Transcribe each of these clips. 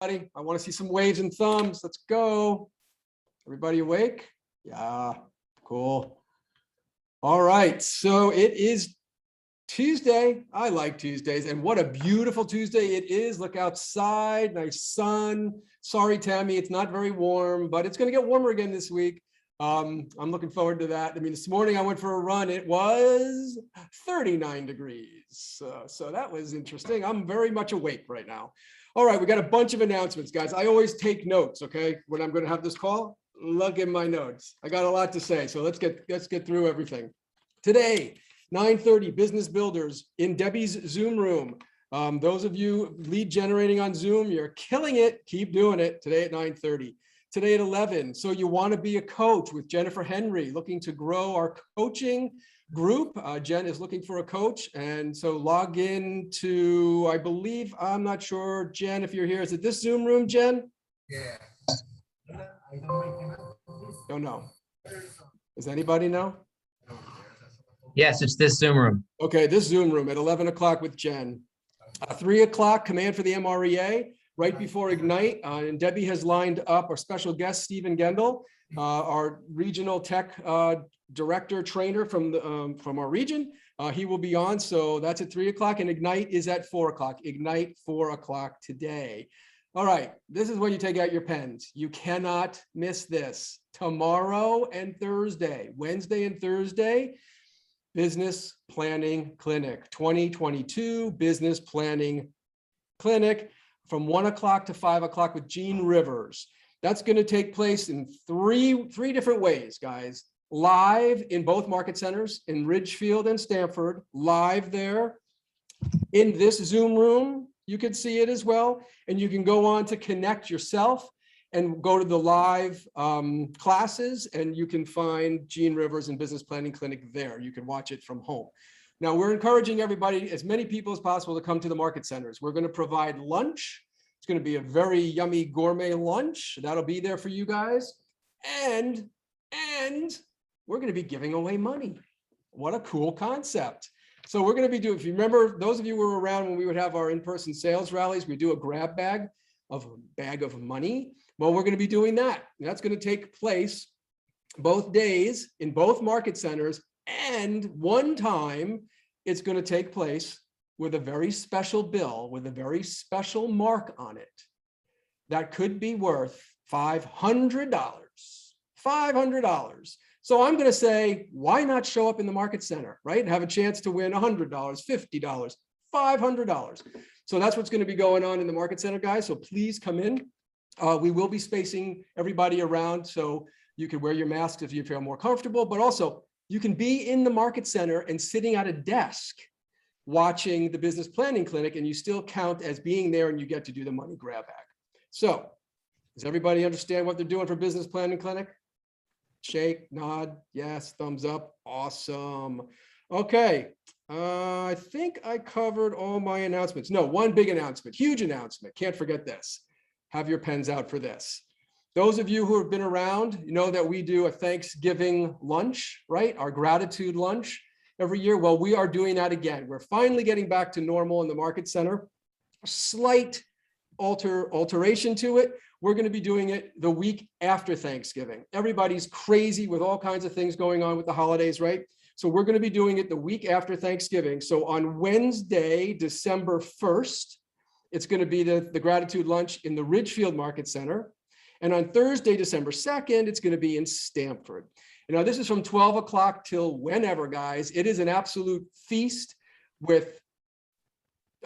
everybody? I want to see some waves and thumbs. Let's go. Everybody awake? Yeah, cool. All right, so it is Tuesday. I like Tuesdays, and what a beautiful Tuesday it is. Look outside, nice sun. Sorry, Tammy, it's not very warm, but it's going to get warmer again this week. I'm looking forward to that. I mean, this morning I went for a run. It was 39 degrees. So that was interesting. I'm very much awake right now. All right, we got a bunch of announcements, guys. I always take notes, okay? When I'm going to have this call, look in my notes. I got a lot to say, so let's get through everything. Today, 9:30, Business Builders in Debbie's Zoom room. Those of you lead generating on Zoom, you're killing it. Keep doing it today at 9:30. Today at 11, so you want to be a coach with Jennifer Henry, looking to grow our coaching group. Jen is looking for a coach, and so log in to, I believe, I'm not sure, Jen, if you're here. Is it this Zoom room, Jen? Yeah. Don't know. Does anybody know? Yes, it's this Zoom room. Okay, this Zoom room at 11 o'clock with Jen. 3 o'clock, Command for the MREA. Right before Ignite, and Debbie has lined up our special guest, Stephen Gendel, our regional tech director trainer from our region. He will be on, so that's at 3 o'clock, and Ignite is at 4 o'clock. Ignite 4 o'clock today. All right, this is when you take out your pens. You cannot miss this. Tomorrow and Thursday, Wednesday and Thursday, Business Planning Clinic, 2022 Business Planning Clinic, from 1 o'clock to 5 o'clock with Gene Rivers. That's going to take place in three different ways, guys. Live in both market centers, in Ridgefield and Stamford, live there. In this Zoom room, you can see it as well. And you can go on to connect yourself and go to the live classes, and you can find Gene Rivers and Business Planning Clinic there. You can watch it from home. Now, we're encouraging everybody, as many people as possible, to come to the market centers. We're going to provide lunch. It's going to be a very yummy gourmet lunch. That'll be there for you guys. And we're going to be giving away money. What a cool concept. So we're going to be doing, if you remember, those of you who were around when we would have our in-person sales rallies, we do a grab bag of money. Well, we're going to be doing that. That's going to take place both days in both market centers. And one time it's going to take place with a very special bill with a very special mark on it that could be worth $500. $500. So I'm going to say, why not show up in the market center, right? And have a chance to win $100, $50, $500. So that's what's going to be going on in the market center, guys. So please come in. We will be spacing everybody around, so you can wear your masks if you feel more comfortable, but also you can be in the market center and sitting at a desk watching the Business Planning Clinic, and you still count as being there, and you get to do the money grab bag. So does everybody understand what they're doing for Business Planning Clinic? Shake, nod, yes, thumbs up. Awesome. Okay, I think I covered all my announcements. No, one big announcement, huge announcement. Can't forget this. Have your pens out for this. Those of you who have been around, you know that we do a Thanksgiving lunch, right? Our gratitude lunch every year. Well, we are doing that again. We're finally getting back to normal in the market center. Slight alteration to it. We're going to be doing it the week after Thanksgiving. Everybody's crazy with all kinds of things going on with the holidays, right? So we're going to be doing it the week after Thanksgiving. So on Wednesday, December 1st, it's going to be the gratitude lunch in the Ridgefield Market Center. And on Thursday, December 2nd, it's going to be in Stamford. And now this is from 12 o'clock till whenever, guys. It is an absolute feast with,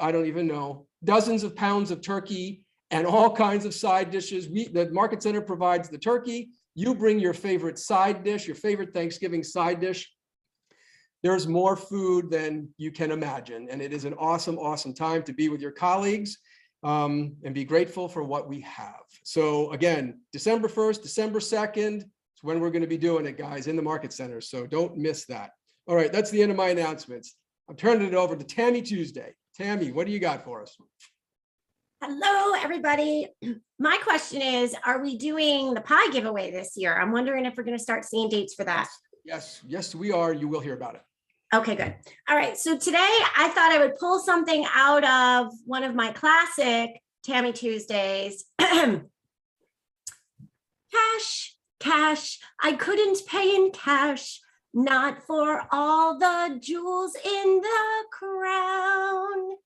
I don't even know, dozens of pounds of turkey and all kinds of side dishes. The Market Center provides the turkey. You bring your favorite side dish, your favorite Thanksgiving side dish. There's more food than you can imagine. And it is an awesome, awesome time to be with your colleagues and be grateful for what we have. So again, December 1st, December 2nd, it's when we're going to be doing it, guys, in the Market Center. So don't miss that. All right, that's the end of my announcements. I'm turning it over to Tammy Tuesday. Tammy, what do you got for us? Hello, everybody. My question is, are we doing the pie giveaway this year? I'm wondering if we're going to start seeing dates for that. Yes, we are. You will hear about it. Okay, good. All right. So today I thought I would pull something out of one of my classic Tammy Tuesdays. Cash, I couldn't pay in cash, not for all the jewels in the crown.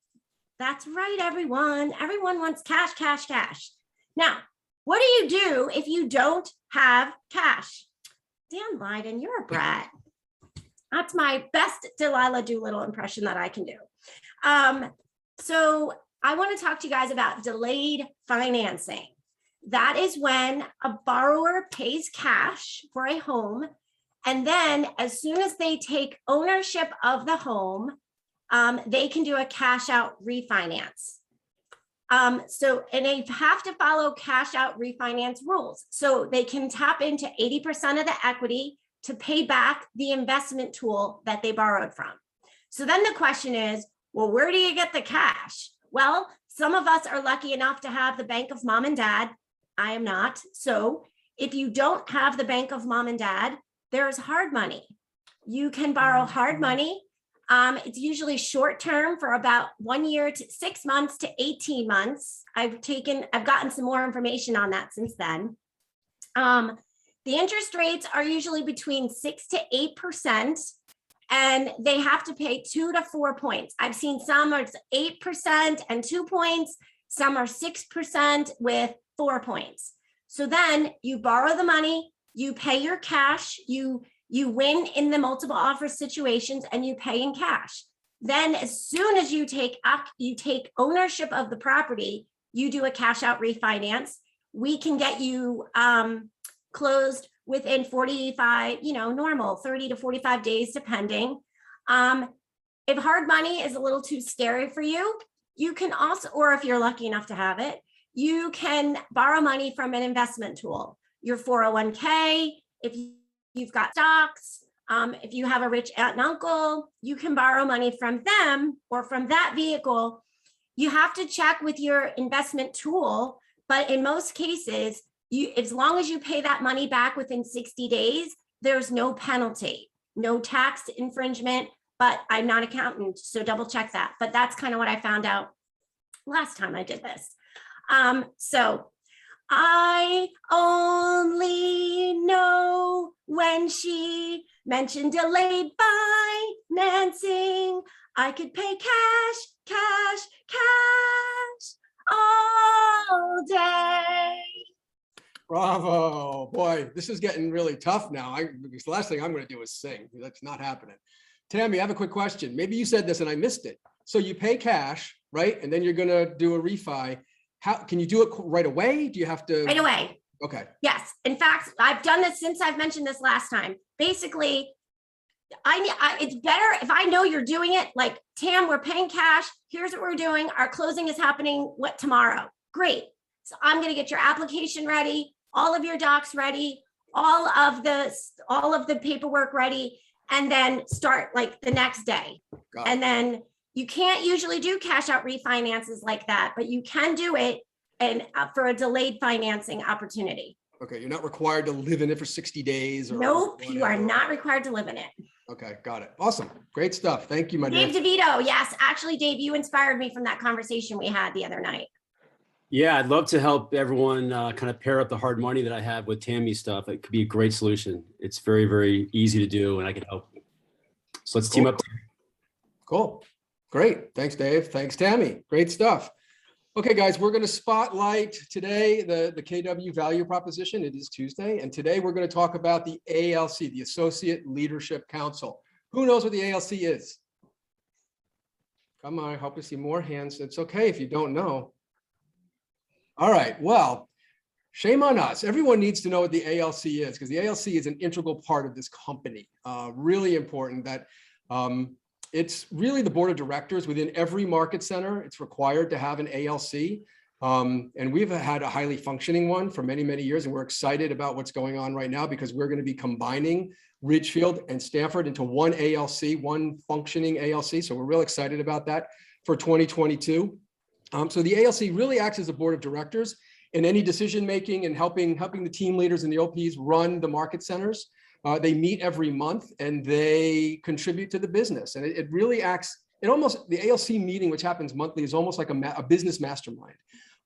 That's right, everyone. Everyone wants cash, cash, cash. Now, what do you do if you don't have cash? Dan Lyden, you're a brat. That's my best Delilah Doolittle impression that I can do. So I want to talk to you guys about delayed financing. That is when a borrower pays cash for a home, and then as soon as they take ownership of the home, they can do a cash out refinance. And they have to follow cash out refinance rules. So they can tap into 80% of the equity to pay back the investment tool that they borrowed from. So then the question is, well, where do you get the cash? Well, some of us are lucky enough to have the bank of mom and dad. I am not. So if you don't have the bank of mom and dad, there's hard money. You can borrow hard money. It's usually short term for about 1 year to 6 months to 18 months. I've gotten some more information on that since then. The interest rates are usually between 6 to 8%, and they have to pay 2 to 4 points. I've seen some are 8% and 2 points. Some are 6% with 4 points. So then you borrow the money, you pay your cash, you win in the multiple offer situations, and you pay in cash. Then as soon as you take ownership of the property, you do a cash out refinance. We can get you closed within 45, normal 30 to 45 days, depending. If hard money is a little too scary for you, you can also, or if you're lucky enough to have it, you can borrow money from an investment tool, your 401k. If you've got stocks, if you have a rich aunt and uncle, you can borrow money from them or from that vehicle. You have to check with your investment tool, but in most cases, as long as you pay that money back within 60 days, there's no penalty, no tax infringement, but I'm not an accountant, so double check that. But that's kind of what I found out last time I did this. So I only know when she mentioned delayed financing, I could pay cash all day. Bravo. Boy, this is getting really tough now. Because the last thing I'm going to do is sing. That's not happening. Tammy, I have a quick question. Maybe you said this and I missed it. So you pay cash, right? And then you're going to do a refi. How can you do it right away? Do you have to? Right away. Okay. Yes. In fact, I've done this since I've mentioned this last time. Basically, it's better if I know you're doing it. Like, Tam, we're paying cash. Here's what we're doing. Our closing is happening tomorrow. Great. So I'm going to get your application ready, all of your docs ready, all of the paperwork ready, and then start like the next day. And then you can't usually do cash out refinances like that, but you can do it and for a delayed financing opportunity. Okay, you're not required to live in it for 60 days or nope, whatever. You are not required to live in it. Okay, got it. Awesome. Great stuff. Thank you, my dear. Dave DeVito. Yes, actually, Dave, you inspired me from that conversation we had the other night. Yeah, I'd love to help everyone kind of pair up the hard money that I have with Tammy's stuff. It could be a great solution. It's very, very easy to do, and I can help. So let's team up. Cool. Great. Thanks, Dave. Thanks, Tammy. Great stuff. Okay, guys, we're going to spotlight today the KW value proposition. It is Tuesday, and today we're going to talk about the ALC, the Associate Leadership Council. Who knows what the ALC is? Come on, I hope to see more hands. It's okay if you don't know. All right, well, shame on us. Everyone needs to know what the ALC is, because the ALC is an integral part of this company. Really important that it's really the board of directors within every market center. It's required to have an ALC. And we've had a highly functioning one for many, many years. And we're excited about what's going on right now because we're going to be combining Ridgefield and Stanford into one ALC, one functioning ALC. So we're real excited about that for 2022. So the ALC really acts as a board of directors in any decision-making and helping the team leaders and the OPs run the market centers. They meet every month and they contribute to the business. And it really acts, the ALC meeting, which happens monthly, is almost like a business mastermind.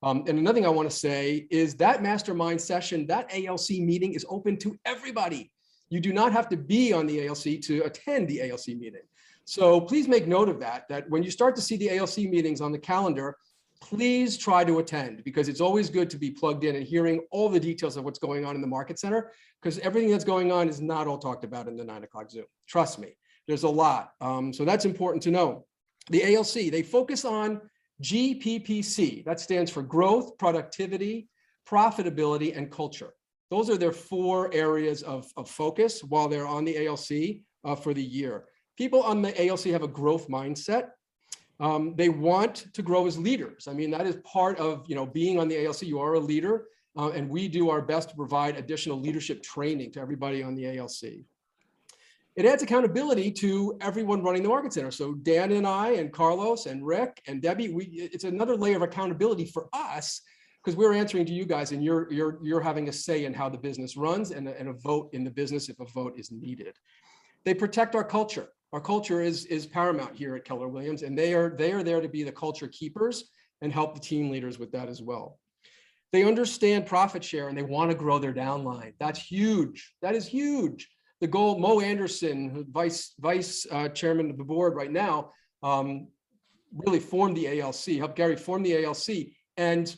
And another thing I want to say is that mastermind session, that ALC meeting is open to everybody. You do not have to be on the ALC to attend the ALC meeting. So please make note of that when you start to see the ALC meetings on the calendar, please try to attend, because it's always good to be plugged in and hearing all the details of what's going on in the Market Center, because everything that's going on is not all talked about in the 9 o'clock Zoom. Trust me, there's a lot. So that's important to know. The ALC, they focus on GPPC. That stands for growth, productivity, profitability, and culture. Those are their 4 areas of focus while they're on the ALC for the year. People on the ALC have a growth mindset. They want to grow as leaders. I mean, that is part of being on the ALC. You are a leader, and we do our best to provide additional leadership training to everybody on the ALC. It adds accountability to everyone running the Market Center. So Dan and I and Carlos and Rick and Debbie, it's another layer of accountability for us, because we're answering to you guys, and you're having a say in how the business runs and a vote in the business if a vote is needed. They protect our culture. Our culture is paramount here at Keller Williams, and they are there to be the culture keepers and help the team leaders with that as well. They understand profit share and they want to grow their downline. That's huge. That is huge. The goal, Mo Anderson, vice chairman of the board right now, really formed the ALC, helped Gary form the ALC. And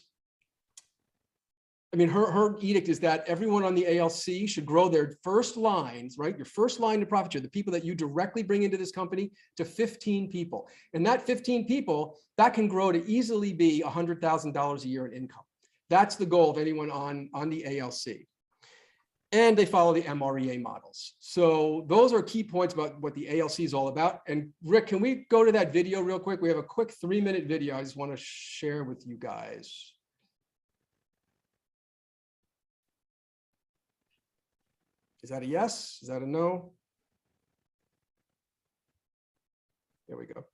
I mean, her edict is that everyone on the ALC should grow their first lines, right? Your first line to profit share, the people that you directly bring into this company, to 15 people. And that 15 people, that can grow to easily be $100,000 a year in income. That's the goal of anyone on the ALC. And they follow the MREA models. So those are key points about what the ALC is all about. And Rick, can we go to that video real quick? We have a quick 3-minute video I just want to share with you guys. Is that a yes? Is that a no? There we go.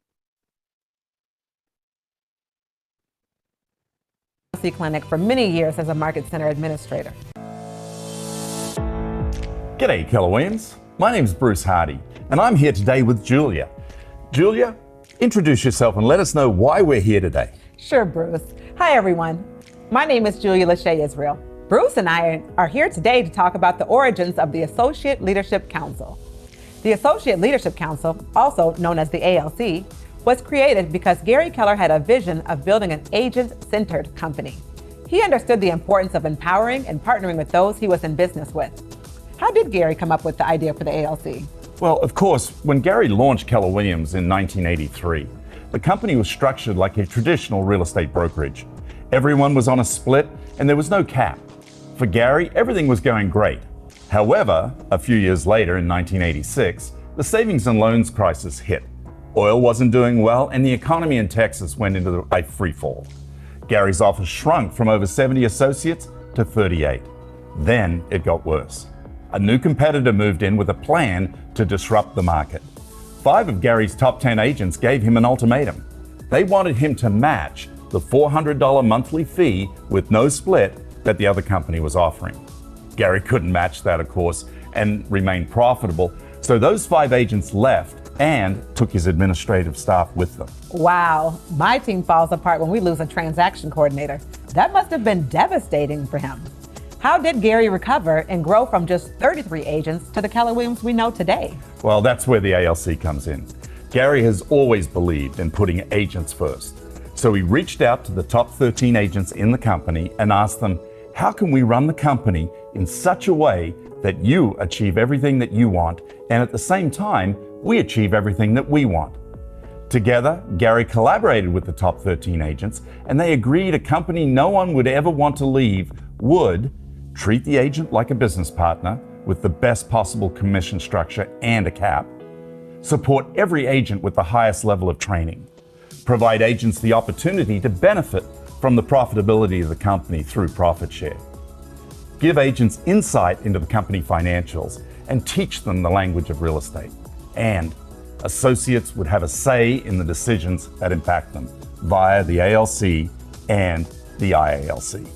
Clinic for many years as a Market Center administrator. G'day, Keller Williams. My name's Bruce Hardy, and I'm here today with Julia. Julia, introduce yourself and let us know why we're here today. Sure, Bruce. Hi, everyone. My name is Julia Lachey Israel. Bruce and I are here today to talk about the origins of the Associate Leadership Council. The Associate Leadership Council, also known as the ALC, was created because Gary Keller had a vision of building an agent-centered company. He understood the importance of empowering and partnering with those he was in business with. How did Gary come up with the idea for the ALC? Well, of course, when Gary launched Keller Williams in 1983, the company was structured like a traditional real estate brokerage. Everyone was on a split and there was no cap. For Gary, everything was going great. However, a few years later in 1986, the savings and loans crisis hit. Oil wasn't doing well and the economy in Texas went into a free fall. Gary's office shrunk from over 70 associates to 38. Then it got worse. A new competitor moved in with a plan to disrupt the market. 5 of Gary's top 10 agents gave him an ultimatum. They wanted him to match the $400 monthly fee with no split that the other company was offering. Gary couldn't match that, of course, and remain profitable, so those 5 agents left and took his administrative staff with them. Wow, my team falls apart when we lose a transaction coordinator. That must have been devastating for him. How did Gary recover and grow from just 33 agents to the Keller Williams we know today? Well, that's where the ALC comes in. Gary has always believed in putting agents first. So he reached out to the top 13 agents in the company and asked them, how can we run the company in such a way that you achieve everything that you want, and at the same time, we achieve everything that we want? Together, Gary collaborated with the top 13 agents, and they agreed a company no one would ever want to leave would treat the agent like a business partner with the best possible commission structure and a cap, support every agent with the highest level of training, provide agents the opportunity to benefit from the profitability of the company through profit share, give agents insight into the company financials, and teach them the language of real estate. And associates would have a say in the decisions that impact them via the ALC and the IALC.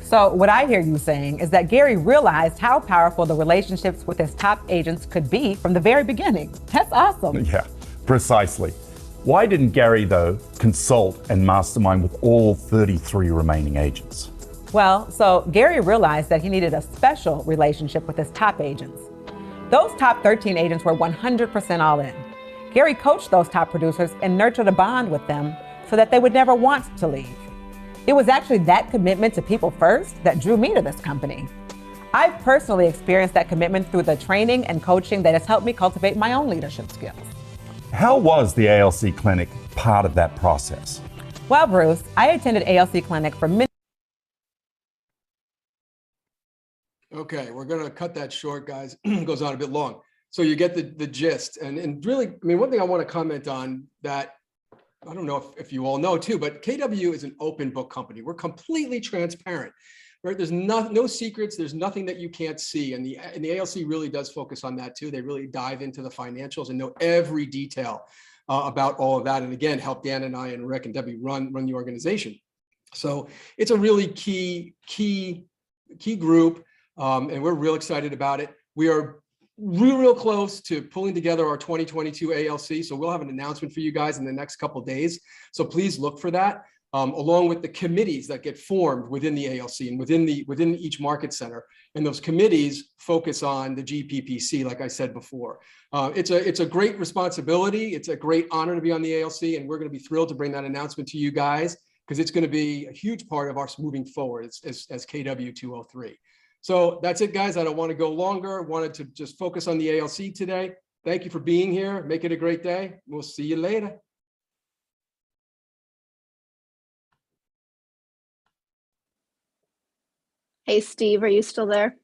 So what I hear you saying is that Gary realized how powerful the relationships with his top agents could be from the very beginning. That's awesome. Yeah, precisely. Why didn't Gary, though, consult and mastermind with all 33 remaining agents? Well, so Gary realized that he needed a special relationship with his top agents. Those top 13 agents were 100% all in. Gary coached those top producers and nurtured a bond with them so that they would never want to leave. It was actually that commitment to people first that drew me to this company. I've personally experienced that commitment through the training and coaching that has helped me cultivate my own leadership skills. How was the ALC clinic part of that process? Well, Bruce, I attended ALC clinic for many. Okay, we're gonna cut that short, guys. It goes on a bit long. So you get the gist. And really, I mean, one thing I want to comment on that, I don't know if you all know too, but KW is an open book company. We're completely transparent, right? There's no secrets. There's nothing that you can't see. And the ALC really does focus on that too. They really dive into the financials and know every detail about all of that. And again, help Dan and I and Rick and Debbie run the organization. So it's a really key group. And we're real excited about it. We are real close to pulling together our 2022 ALC. So we'll have an announcement for you guys in the next couple of days. So please look for that, along with the committees that get formed within the ALC and within each market center. And those committees focus on the GPPC, like I said before. It's a great responsibility. It's a great honor to be on the ALC, and we're going to be thrilled to bring that announcement to you guys because it's going to be a huge part of us moving forward as KW 203. So that's it, guys. I don't want to go longer. Wanted to just focus on the ALC today. Thank you for being here. Make it a great day. We'll see you later. Hey, Steve, are you still there?